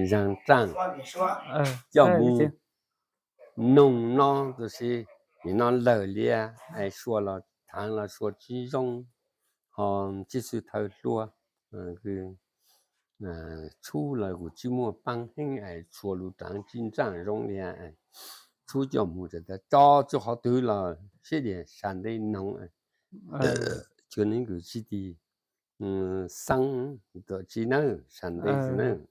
让长要那么行，弄呢就是你那老里啊，哎说了谈了说其中，就是头说，出了个寂寞帮hin哎，说路当进长容量哎，出叫么子的，早就好多了，现在山里弄哎，就能够自己，生的技能，山里技能，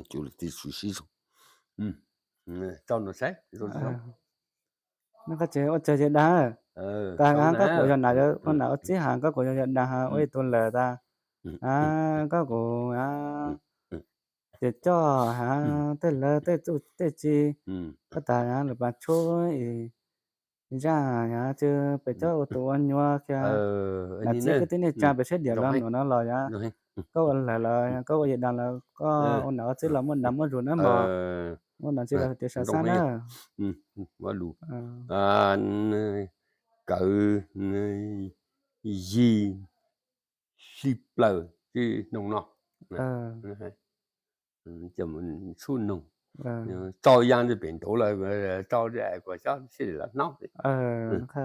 就了地属西种，照着晒，rồi Ờ. xong, Nó có chơi đá ta xong có của nè, cho nào con nào chỉ hàng có của cho đá ôi tôi là ta có của để cho tên là tên chú tên chi có ta là bà chúa ra chứ phải cho ô tô anh nhua kia là anh chỉ cái nữa, tiếng này cha phải xét điểm rồi lắm hay, nó là rồi hay, có là có gì đang là có ông nào chỉ là muốn nằm muốn rồi nó mà muốn nào chỉ là để sao rồi sao hay, nữa quá đủ, cỡ gì xịp lờ chứ nồng nọ, chấm xuống nồng, cho yang thì biến đổi lại, cho cái của cháu sẽ là nóc, nó khá